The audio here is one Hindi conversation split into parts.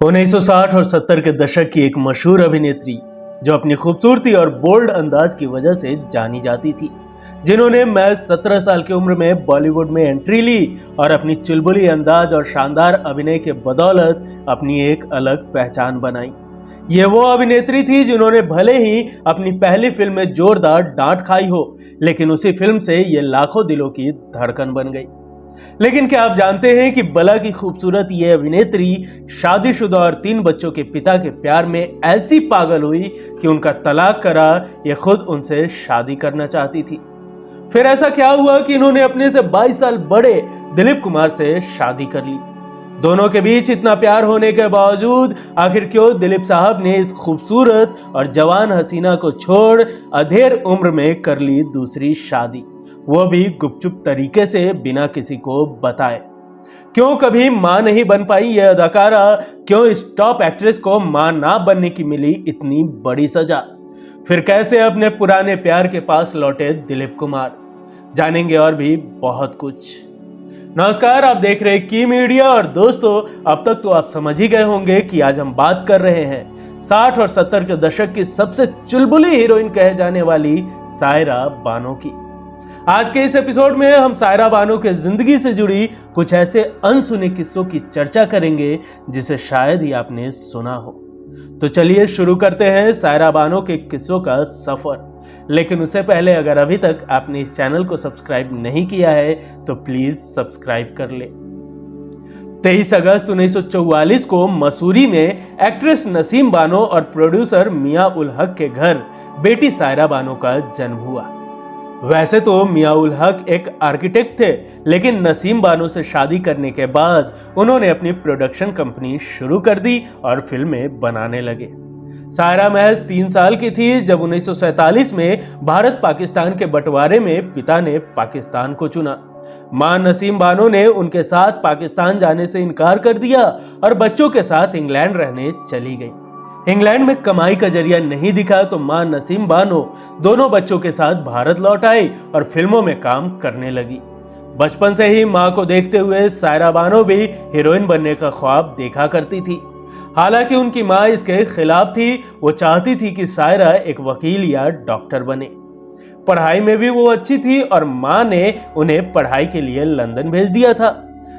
1960 और 70 के दशक की एक मशहूर अभिनेत्री जो अपनी खूबसूरती और बोल्ड अंदाज की वजह से जानी जाती थी, जिन्होंने महज 17 साल की उम्र में बॉलीवुड में एंट्री ली और अपनी चुलबुली अंदाज और शानदार अभिनय के बदौलत अपनी एक अलग पहचान बनाई। ये वो अभिनेत्री थी जिन्होंने भले ही अपनी पहली फिल्म में जोरदार डांट खाई हो, लेकिन उसी फिल्म से ये लाखों दिलों की धड़कन बन गई। लेकिन क्या आप जानते हैं कि बला की खूबसूरत ये अभिनेत्री शादीशुदा और 3 बच्चों के पिता के प्यार में ऐसी पागल हुई कि उनका तलाक करा, ये खुद उनसे शादी करना चाहती थी। फिर ऐसा क्या हुआ कि इन्होंने अपने से 22 साल बड़े दिलीप कुमार से शादी कर ली। दोनों के बीच इतना प्यार होने के बावजूद आखिर क्यों दिलीप साहब ने इस खूबसूरत और जवान हसीना को छोड़ अधेड़ उम्र में कर ली दूसरी शादी, वो भी गुपचुप तरीके से, बिना किसी को बताए। क्यों कभी मां नहीं बन पाई ये अदाकारा? क्यों इस टॉप एक्ट्रेस को मां ना बनने की मिली इतनी बड़ी सजा? फिर कैसे अपने पुराने प्यार के पास लौटे दिलीप कुमार? जानेंगे और भी बहुत कुछ। नमस्कार, आप देख रहे हैं की मीडिया। और दोस्तों, अब तक तो आप समझ ही गए होंगे कि आज हम बात कर रहे हैं 60 और 70 के दशक की सबसे चुलबुली हीरोइन कहे जाने वाली सायरा बानो की। आज के इस एपिसोड में हम सायरा बानो के जिंदगी से जुड़ी कुछ ऐसे अनसुने किस्सों की चर्चा करेंगे जिसे शायद ही आपने सुना हो। तो चलिए शुरू करते हैं सायरा बानो के किस्सों का सफर। लेकिन उससे पहले अगर अभी तक आपने इस चैनल को सब्सक्राइब नहीं किया है तो प्लीज सब्सक्राइब कर ले। 23 अगस्त 1944 को मसूरी में एक्ट्रेस नसीम बानो और प्रोड्यूसर मियां उल हक के घर बेटी सायरा बानो का जन्म हुआ। वैसे तो मियां उल हक एक आर्किटेक्ट थे, लेकिन नसीम बानो से शादी करने के बाद उन्होंने अपनी प्रोडक्शन कंपनी शुरू कर दी और फिल्में बनाने लगे। सायरा महज 3 साल की थी जब 1947 में भारत पाकिस्तान के बंटवारे में पिता ने पाकिस्तान को चुना। मां नसीम बानो ने उनके साथ पाकिस्तान जाने से इनकार कर दिया और बच्चों के साथ इंग्लैंड रहने चली गई। इंग्लैंड में कमाई का जरिया नहीं दिखा तो मां नसीम बानो दोनों बच्चों के साथ भारत लौट आई और फिल्मों में काम करने लगी। बचपन से ही मां को देखते हुए सायरा बानो भी हीरोइन बनने का ख्वाब देखा करती थी। हालांकि उनकी मां इसके खिलाफ थी। वो चाहती थी कि सायरा एक वकील या डॉक्टर बने। पढ़ाई में भी वो अच्छी थी और मां ने उन्हें पढ़ाई के लिए लंदन भेज दिया था।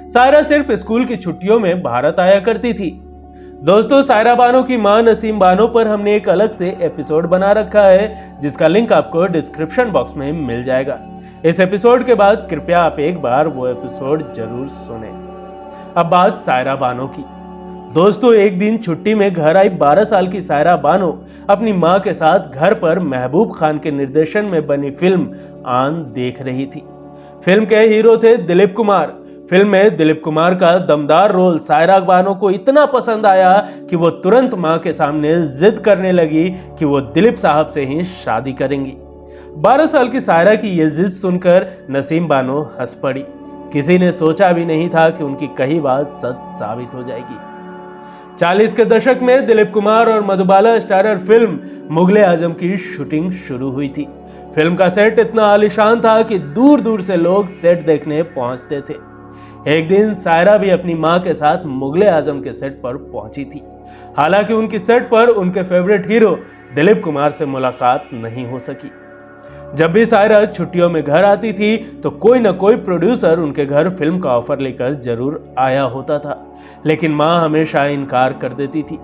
सायरा सिर्फ स्कूल की छुट्टियों में भारत आया करती थी। दोस्तों, सायरा बानो की मां नसीम बानो पर हमने एक अलग से एपिसोड बना रखा है जिसका लिंक आपको डिस्क्रिप्शन बॉक्स में मिल जाएगा। इस एपिसोड के बाद कृपया आप एक बार वो एपिसोड जरूर सुनें। अब बात सायरा बानो की। दोस्तों, एक दिन छुट्टी में घर आई 12 साल की सायरा बानो अपनी मां के साथ घर पर महबूब खान के निर्देशन में बनी फिल्म आन देख रही थी। फिल्म के हीरो थे दिलीप कुमार। फिल्म में दिलीप कुमार का दमदार रोल सायरा बानो को इतना पसंद आया कि वो तुरंत मां के सामने जिद करने लगी कि वो दिलीप साहब से ही शादी करेंगी। 12 साल की सायरा की ये जिद सुनकर नसीम बानो हंस पड़ी। किसी ने सोचा भी नहीं था कि उनकी कही बात सच साबित हो जाएगी। 40 के दशक में दिलीप कुमार और मधुबाला स्टारर फिल्म मुगले आजम की शूटिंग शुरू हुई थी। फिल्म का सेट इतना आलीशान था कि दूर दूर से लोग सेट देखने पहुंचते थे। एक दिन सायरा भी अपनी मां के साथ मुगले आजम के सेट पर पहुंची थी। हालांकि उनकी सेट पर उनके फेवरेट हीरो दिलीप कुमार से मुलाकात नहीं हो सकी। जब भी सायरा छुट्टियों में घर आती थी तो कोई ना कोई प्रोड्यूसर उनके घर फिल्म का ऑफर लेकर जरूर आया होता था, लेकिन मां हमेशा इनकार कर देती थी।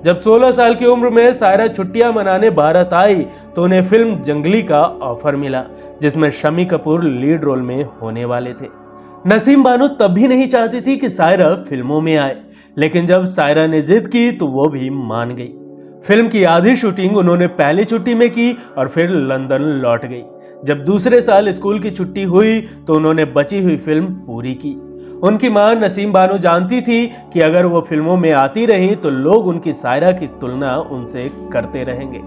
जब 16 साल की उम्र में सायरा छुट्टियां मनाने भारत आई तो उन्हें फिल्म जंगली का ऑफर मिला, जिसमें शम्मी कपूर लीड रोल में होने वाले थे। नसीम बानो तब भी नहीं चाहती थी कि सायरा फिल्मों में आए, लेकिन जब सायरा ने जिद की तो वो भी मान गई। फिल्म की आधी शूटिंग उन्होंने पहली छुट्टी में की और फिर लंदन लौट गई। जब दूसरे साल स्कूल की छुट्टी हुई तो उन्होंने बची हुई फिल्म पूरी की। उनकी मां नसीम बानो जानती थी कि अगर वो फिल्मों में आती रही तो लोग उनकी सायरा की तुलना उनसे करते रहेंगे,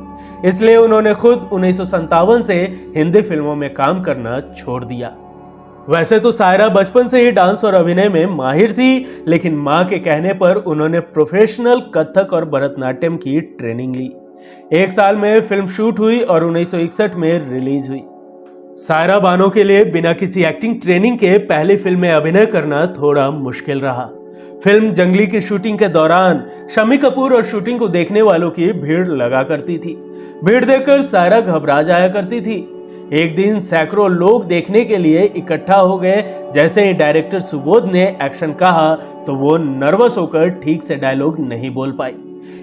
इसलिए उन्होंने खुद 1957 से हिंदी फिल्मों में काम करना छोड़ दिया। वैसे तो सायरा बचपन से ही डांस और अभिनय में माहिर थी, लेकिन मां के कहने पर उन्होंने प्रोफेशनल कथक और भरतनाट्यम की ट्रेनिंग ली। 1 साल में फिल्म शूट हुई और 1961 में रिलीज हुई। सायरा बानो के लिए बिना किसी एक्टिंग ट्रेनिंग के पहली फिल्म में अभिनय करना थोड़ा मुश्किल रहा। फिल्म जंगली की शूटिंग के दौरान शम्मी कपूर और शूटिंग को देखने वालों की भीड़ लगा करती थी। भीड़ देखकर सायरा घबरा जाया करती थी। एक दिन सैकड़ों लोग देखने के लिए इकट्ठा हो गए। जैसे ही डायरेक्टर सुबोध ने एक्शन कहा तो वो नर्वस होकर ठीक से डायलॉग नहीं बोल पाई।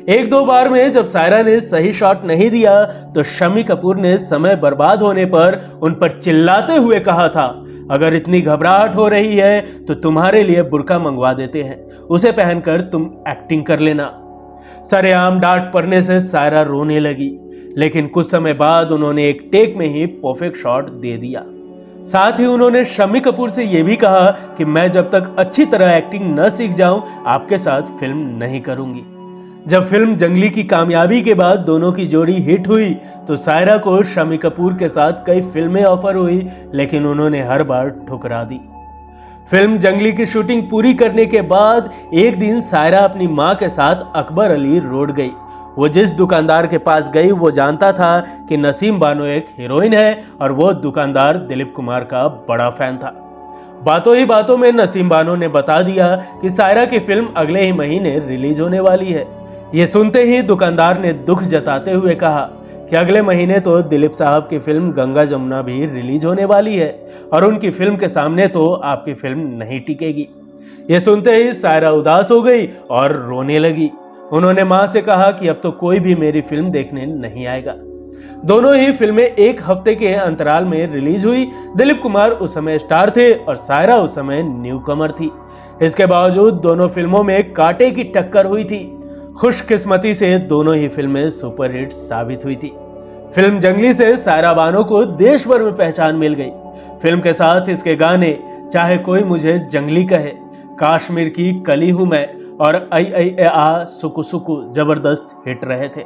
एक दो बार में जब सायरा ने सही शॉट नहीं दिया तो शम्मी कपूर ने समय बर्बाद होने पर उन पर चिल्लाते हुए कहा था, अगर इतनी घबराहट हो रही है तो तुम्हारे लिए बुर्का मंगवा देते हैं, उसे पहनकर तुम एक्टिंग कर लेना। सरेआम डांट पड़ने से सायरा रोने लगी, लेकिन कुछ समय बाद उन्होंने एक टेक में ही परफेक्ट शॉट दे दिया। साथ ही उन्होंने शम्मी कपूर से यह भी कहा कि मैं जब तक अच्छी तरह एक्टिंग न सीख जाऊं आपके साथ फिल्म नहीं करूंगी। जब फिल्म जंगली की कामयाबी के बाद दोनों की जोड़ी हिट हुई तो सायरा को शम्मी कपूर के साथ कई फिल्में ऑफर हुई, लेकिन उन्होंने हर बार ठुकरा दी। फिल्म जंगली की शूटिंग पूरी करने के बाद एक दिन सायरा अपनी मां के साथ अकबर अली रोड गई। वो जिस दुकानदार के पास गई वो जानता था कि नसीम बानो एक हीरोइन है और वो दुकानदार दिलीप कुमार का बड़ा फैन था। बातों ही बातों में नसीम बानो ने बता दिया कि सायरा की फिल्म अगले ही महीने रिलीज होने वाली है। ये सुनते ही दुकानदार ने दुख जताते हुए कहा कि अगले महीने तो दिलीप साहब की फिल्म गंगा जमुना भी रिलीज होने वाली है और उनकी फिल्म के सामने तो आपकी फिल्म नहीं टिकेगी। ये सुनते ही सायरा उदास हो गई और रोने लगी। उन्होंने मां से कहा कि अब तो कोई भी मेरी फिल्म देखने नहीं आएगा। दोनों ही फिल्में एक हफ्ते के अंतराल में रिलीज हुई। दिलीप कुमार उस समय स्टार थे और सायरा उस समय न्यूकमर थी। इसके बावजूद दोनों फिल्मों में कांटे की टक्कर हुई थी। खुशकिस्मती से दोनों ही फिल्में सुपरहिट साबित हुई थी। फिल्म जंगली से सायरा बानो को देश भर में पहचान मिल गई। फिल्म के साथ इसके गाने चाहे कोई मुझे जंगली कहे, कश्मीर की कली हूं मैं और आई आई ए आ सुकु सुकु जबरदस्त हिट रहे थे।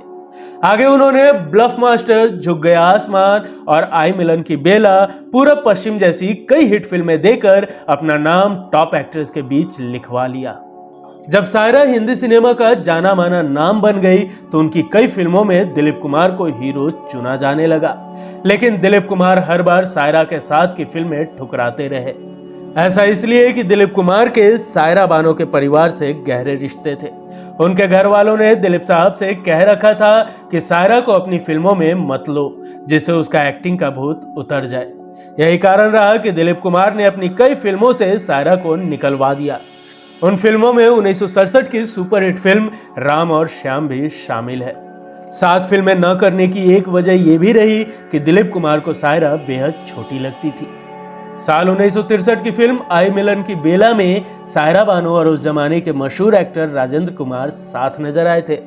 आगे उन्होंने ब्लफ मास्टर, झुक गया आसमान और आई मिलन की बेला, पूरब पश्चिम जैसी कई हिट फिल्में देकर अपना नाम टॉप एक्ट्रेस के बीच लिखवा लिया। जब सायरा हिंदी सिनेमा का जाना माना नाम बन गई तो उनकी कई फिल्मों में दिलीप कुमार को हीरो चुना जाने लगा, लेकिन दिलीप कुमार हर बार सायरा के साथ की फिल्में ठुकराते रहे। ऐसा इसलिए कि दिलीप कुमार के सायरा बानो के परिवार से गहरे रिश्ते थे। उनके घर वालों ने दिलीप साहब से कह रखा था कि सायरा को अपनी फिल्मों में मत लो, जिससे उसका एक्टिंग का भूत उतर जाए। यही कारण रहा कि दिलीप कुमार ने अपनी कई फिल्मों से सायरा को निकलवा दिया। उन फिल्मों में 1967 की सुपरहिट फिल्म राम और श्याम भी शामिल है। 7 फिल्में न करने की एक वजह यह भी रही कि दिलीप कुमार को सायरा बेहद छोटी लगती थी। साल 1963 की फिल्म आई मिलन की बेला में सायरा बानो और उस जमाने के मशहूर एक्टर राजेंद्र कुमार साथ नजर आए थे।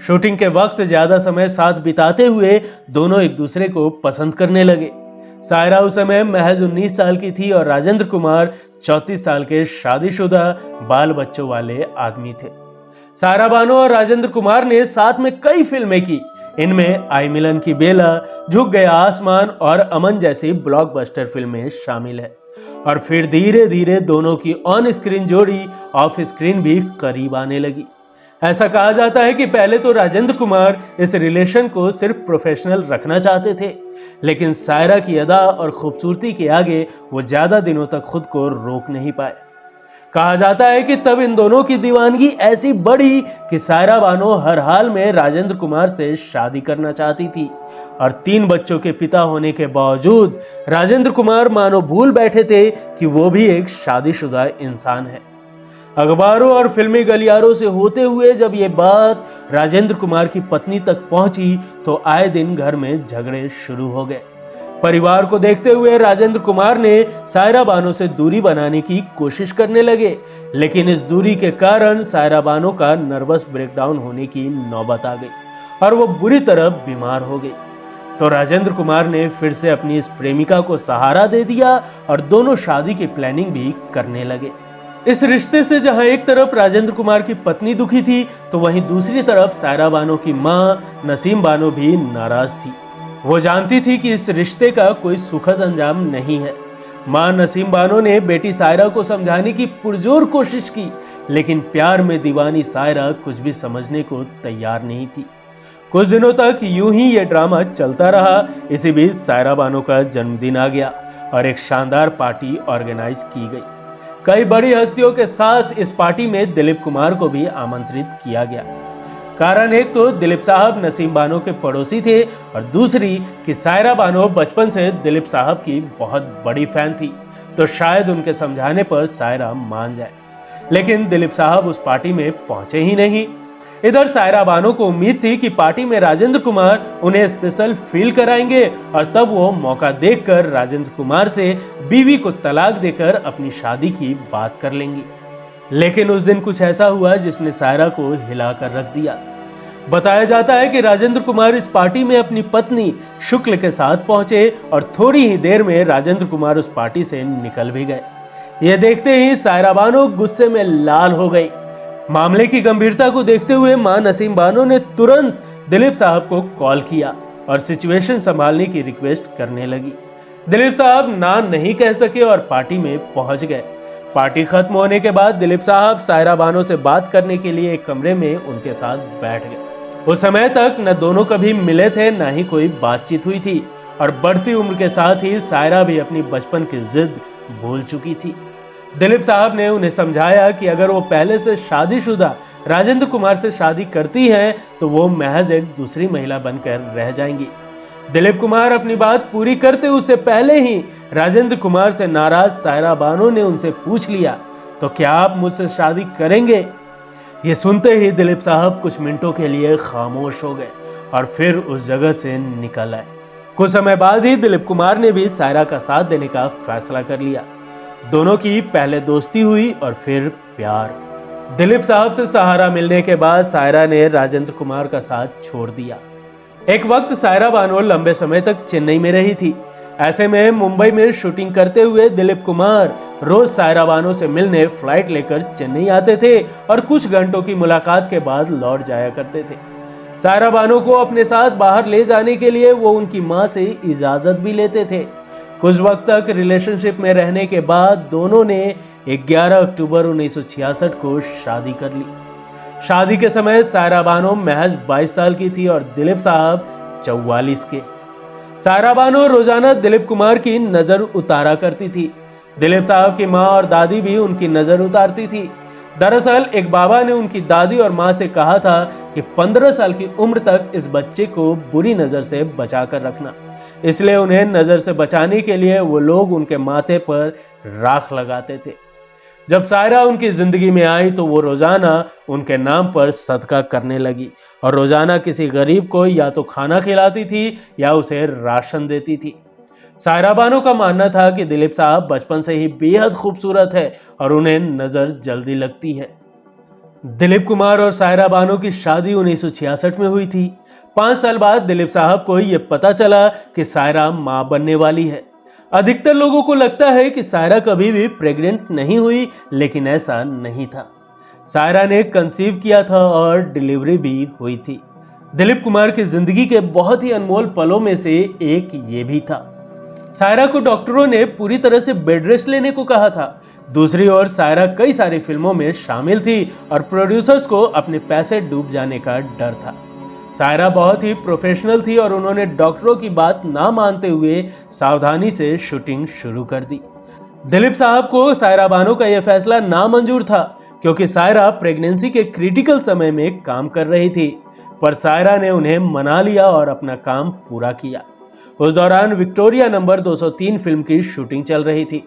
शूटिंग के वक्त ज्यादा समय साथ बिताते हुए दोनों एक दूसरे को पसंद करने लगे। सायरा उस समय महज 19 साल की थी और राजेंद्र कुमार 34 साल के शादीशुदा बाल बच्चों वाले आदमी थे। सायरा बानो और राजेंद्र कुमार ने साथ में कई फिल्में की। इनमें आई मिलन की बेला, झुक गया आसमान और अमन जैसी ब्लॉकबस्टर फिल्में शामिल है। और फिर धीरे धीरे दोनों की ऑन स्क्रीन जोड़ी ऑफ स्क्रीन भी करीब आने लगी। ऐसा कहा जाता है कि पहले तो राजेंद्र कुमार इस रिलेशन को सिर्फ प्रोफेशनल रखना चाहते थे, लेकिन सायरा की अदा और खूबसूरती के आगे वो ज्यादा दिनों तक खुद को रोक नहीं पाए। कहा जाता है कि तब इन दोनों की दीवानगी ऐसी बढ़ी कि सायरा बानो हर हाल में राजेंद्र कुमार से शादी करना चाहती थी और 3 बच्चों के पिता होने के बावजूद राजेंद्र कुमार मानो भूल बैठे थे कि वो भी एक शादीशुदा इंसान है। अखबारों और फिल्मी गलियारों से होते हुए जब ये बात राजेंद्र कुमार की पत्नी तक पहुंची तो आए दिन घर में झगड़े शुरू हो गए। परिवार को देखते हुए राजेंद्र कुमार ने सायरा बानो से दूरी बनाने की कोशिश करने लगे, लेकिन इस दूरी के कारण सायरा बानो का नर्वस ब्रेकडाउन होने की नौबत आ गई और वो बुरी तरह बीमार हो गई। तो राजेंद्र कुमार ने फिर से अपनी इस प्रेमिका को सहारा दे दिया और दोनों शादी की प्लानिंग भी करने लगे। इस रिश्ते से जहां एक तरफ राजेंद्र कुमार की पत्नी दुखी थी तो वहीं दूसरी तरफ सायरा बानो की मां नसीम बानो भी नाराज थी। वो जानती थी कि इस रिश्ते का कोई सुखद अंजाम नहीं है। मां नसीम बानो ने बेटी सायरा को समझाने की पुरजोर कोशिश की, लेकिन प्यार में दीवानी सायरा कुछ भी समझने को तैयार नहीं थी। कुछ दिनों तक यूं ही ये ड्रामा चलता रहा। इसी बीच सायरा बानो का जन्मदिन आ गया और एक शानदार पार्टी ऑर्गेनाइज की गई। कई बड़ी हस्तियों के साथ इस पार्टी में दिलीप कुमार को भी आमंत्रित किया गया। कारण एक तो दिलीप साहब नसीम बानो के पड़ोसी थे और दूसरी कि सायरा बानो बचपन से दिलीप साहब की बहुत बड़ी फैन थी, तो शायद उनके समझाने पर सायरा मान जाए। लेकिन दिलीप साहब उस पार्टी में पहुंचे ही नहीं। इधर सायरा बानो को उम्मीद थी कि पार्टी में राजेंद्र कुमार उन्हें स्पेशल फील कराएंगे और तब वो मौका देखकर राजेंद्र कुमार से बीवी को तलाक देकर अपनी शादी की बात कर लेंगी। लेकिन उस दिन कुछ ऐसा हुआ जिसने सायरा को हिलाकर रख दिया। बताया जाता है कि राजेंद्र कुमार इस पार्टी में अपनी पत्नी शुक्ल के साथ पहुंचे और थोड़ी ही देर में राजेंद्र कुमार उस पार्टी से निकल भी गए। यह देखते ही सायरा बानो गुस्से में लाल हो गई। मामले की गंभीरता को देखते हुए मां नसीम बानो ने तुरंत दिलीप साहब को कॉल किया और सिचुएशन संभालने की रिक्वेस्ट करने लगी। दिलीप साहब ना नहीं कह सके और पार्टी में पहुंच गए। पार्टी खत्म होने के बाद दिलीप साहब सायरा बानो से बात करने के लिए एक कमरे में उनके साथ बैठ गए। उस समय तक न दोनों कभी मिले थे, न ही कोई बातचीत हुई थी और बढ़ती उम्र के साथ ही सायरा भी अपनी बचपन की जिद भूल चुकी थी। दिलीप साहब ने उन्हें समझाया कि अगर वो पहले से शादीशुदा राजेंद्र कुमार से शादी करती हैं तो वो महज एक दूसरी महिला बनकर रह जाएंगी। दिलीप कुमार अपनी बात पूरी करते उससे पहले ही राजेंद्र कुमार से नाराज सायरा बानो ने उनसे पूछ लिया, तो क्या आप मुझसे शादी करेंगे? ये सुनते ही दिलीप साहब कुछ मिनटों के लिए खामोश हो गए और फिर उस जगह से निकल आए। कुछ समय बाद ही दिलीप कुमार ने भी सायरा का साथ देने का फैसला कर लिया। दोनों की पहले दोस्ती हुई और फिर प्यार। दिलीप साहब से सहारा मिलने के बाद सायरा ने राजेंद्र कुमार का साथ छोड़ दिया। एक वक्त सायरा बानो लंबे समय तक चेन्नई में रही थी। ऐसे में मुंबई में शूटिंग करते हुए दिलीप कुमार रोज सायरा बानो से मिलने फ्लाइट लेकर चेन्नई आते थे और कुछ घंटों की मुलाकात के बाद लौट जाया करते थे। सायरा बानो को अपने साथ बाहर ले जाने के लिए वो उनकी मां से इजाजत भी लेते थे। कुछ वक्त तक रिलेशनशिप में रहने के बाद दोनों ने 11 अक्टूबर 1966 को शादी कर ली। शादी के समय सायरा बानो महज 22 साल की थी और दिलीप साहब 44 के। सायरा बानो रोजाना दिलीप कुमार की नजर उतारा करती थी। दिलीप साहब की मां और दादी भी उनकी नजर उतारती थी। दरअसल एक बाबा ने उनकी दादी और मां से कहा था कि 15 साल की उम्र तक इस बच्चे को बुरी नजर से बचा कर रखना। इसलिए उन्हें नजर से बचाने के लिए वो लोग उनके माथे पर राख लगाते थे। जब सायरा उनकी जिंदगी में आई तो वो रोजाना उनके नाम पर सदका करने लगी और रोजाना किसी गरीब को या तो खाना खिलाती थी या उसे राशन देती थी। सायरा बानो का मानना था कि दिलीप साहब बचपन से ही बेहद खूबसूरत है और उन्हें नजर जल्दी लगती है। दिलीप कुमार और सायरा बानो की शादी 1966 में हुई थी। 5 साल बाद दिलीप साहब को यह पता चला कि सायरा मां बनने वाली है। अधिकतर लोगों को लगता है कि सायरा कभी भी प्रेग्नेंट नहीं हुई, लेकिन ऐसा नहीं था। सायरा ने कंसीव किया था और डिलीवरी भी हुई थी। दिलीप कुमार की जिंदगी के बहुत ही अनमोल पलों में से एक ये भी था। सायरा को डॉक्टरों ने पूरी तरह से बेड रेस्ट लेने को कहा था। दूसरी ओर सायरा कई सारी फिल्मों में शामिल थी और प्रोड्यूसर्स को अपने पैसे डूब जाने का डर था। सायरा बहुत ही प्रोफेशनल थी और उन्होंने डॉक्टरों की बात ना मानते हुए सावधानी से शूटिंग शुरू कर दी। दिलीप साहब को सायरा बानो का यह फैसला नामंजूर था क्योंकि सायरा प्रेगनेंसी के क्रिटिकल समय में काम कर रही थी, पर सायरा ने उन्हें मना लिया और अपना काम पूरा किया। उस दौरान विक्टोरिया नंबर 203 फिल्म की शूटिंग चल रही थी।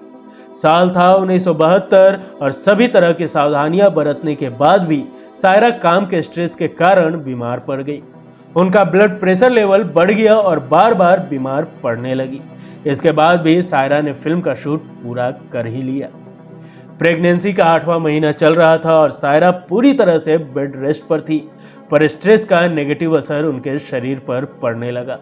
साल था 1972 और सभी तरह की सावधानियां बरतने के बाद भी सायरा काम के स्ट्रेस के कारण बीमार पड़ गई। उनका ब्लड प्रेशर लेवल बढ़ गया और बार बार बीमार पड़ने लगी। इसके बाद भी सायरा ने फिल्म का शूट पूरा कर ही लिया। प्रेगनेंसी का 8वां महीना चल रहा था और सायरा पूरी तरह से बेड रेस्ट पर थी, पर स्ट्रेस का नेगेटिव असर उनके शरीर पर पड़ने लगा।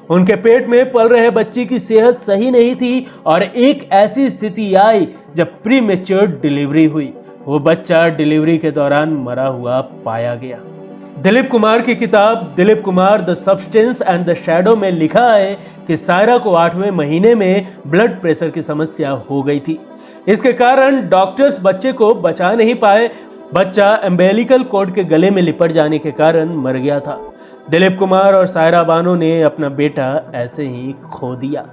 उनके पेट में पल रहे बच्चे की सेहत सही नहीं थी और एक ऐसी स्थिति आई जब प्रीमेच्योर डिलीवरी हुई। वो बच्चा डिलीवरी के दौरान मरा हुआ पाया गया। दिलीप कुमार की किताब Dilip Kumar the substance and the shadow में लिखा है कि सायरा को 8वें महीने में ब्लड प्रेशर की समस्या हो गई थी। इसके कारण डॉक्टर्स बच्चे को बचा नहीं पाए। बच्चा एम्बेलिकल कॉर्ड के गले में लिपट जाने के कारण मर गया था। दिलीप कुमार और सायरा बानो ने अपना बेटा ऐसे ही खो दिया।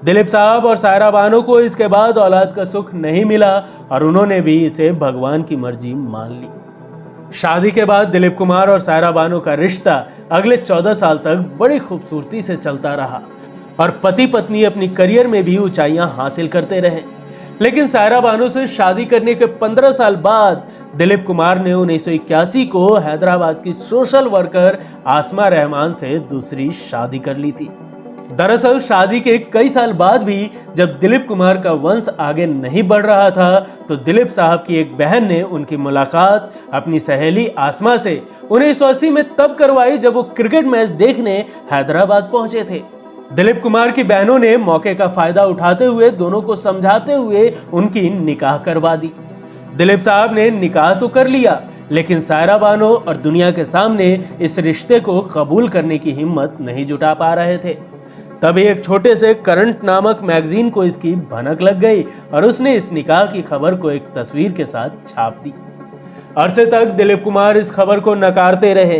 दिलीप साहब और सायरा बानो को इसके बाद औलाद का सुख नहीं मिला और उन्होंने भी इसे भगवान की मर्जी मान ली। शादी के बाद दिलीप कुमार और सायरा बानो का रिश्ता अगले 14 साल तक बड़ी खूबसूरती से चलता रहा और पति पत्नी अपनी करियर में भी ऊंचाइयां हासिल करते रहे। लेकिन सायरा बानो से शादी करने के 15 साल बाद दिलीप कुमार ने 1981 को हैदराबाद की सोशल वर्कर आसमा रहमान से दूसरी शादी कर ली थी। दरअसल शादी के कई साल बाद भी जब दिलीप कुमार का वंश आगे नहीं बढ़ रहा था तो दिलीप साहब की एक बहन ने उनकी मुलाकात अपनी सहेली आसमा से 1980 में तब करवाई जब वो क्रिकेट मैच देखने हैदराबाद पहुंचे थे। दिलीप कुमार की बहनों ने मौके का फायदा उठाते हुए दोनों को समझाते हुए उनकी निकाह करवा दी। दिलीप साहब ने निकाह तो कर लिया लेकिन सायरा बानो और दुनिया के सामने इस रिश्ते को कबूल करने की हिम्मत नहीं जुटा पा रहे थे। तभी एक छोटे से करंट नामक मैगजीन को इसकी भनक लग गई और उसने इस निकाह की खबर को एक तस्वीर के साथ छाप दी। अरसे तक दिलीप कुमार इस खबर को नकारते रहे।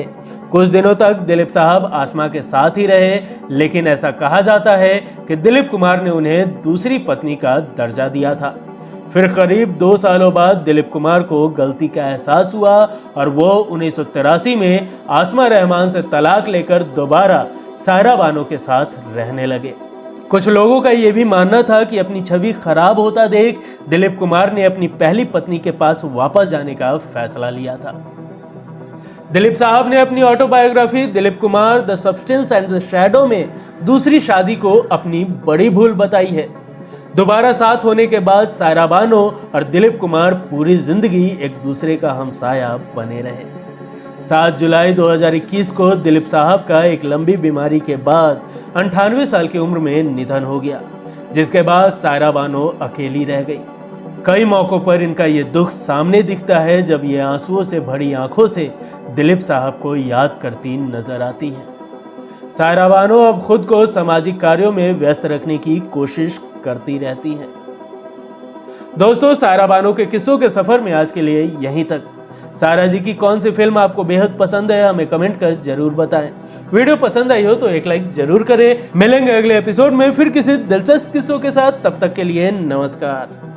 कुछ दिनों तक दिलीप साहब आसमा के साथ ही रहे, लेकिन ऐसा कहा जाता है कि दिलीप कुमार ने उन्हें दूसरी पत्नी का दर्जा दिया था। फिर करीब 2 सालों बाद दिलीप कुमार को गलती का एहसास हुआ और वो 1983 में आसमा रहमान से तलाक लेकर दोबारा सायरा बानो के साथ रहने लगे। कुछ लोगों का यह भी मानना था कि अपनी छवि खराब होता देख दिलीप कुमार ने अपनी पहली पत्नी के पास वापस जाने का फैसला लिया था। दिलीप साहब ने अपनी autobiography Dilip Kumar the substance and the shadow में दूसरी शादी को अपनी बड़ी भूल बताई है। दोबारा साथ होने के बाद सायरा बानो और दिलीप कुमार पूरी जिंदगी एक दूसरे का हमसाया बने रहे। 7 जुलाई 2021 को दिलीप साहब का एक लंबी बीमारी के बाद 98 साल की उम्र में निधन हो गया, जिसके बाद सायरा बानो अकेली रह गई। कई मौकों पर इनका ये दुख सामने दिखता है जब ये आंसुओं से भरी आंखों से दिलीप साहब को याद करती नजर आती हैं। सायरा बानो अब खुद को सामाजिक कार्यों में व्यस्त रखने की कोशिश करती रहती हैं। दोस्तों, सायरा बानो के किस्सों के सफर में आज के लिए यहीं तक। सायरा जी की कौन सी फिल्म आपको बेहद पसंद है हमें कमेंट कर जरूर बताएं। वीडियो पसंद आई हो तो एक लाइक जरूर करें। मिलेंगे अगले एपिसोड में फिर किसी दिलचस्प किस्सों के साथ। तब तक के लिए नमस्कार।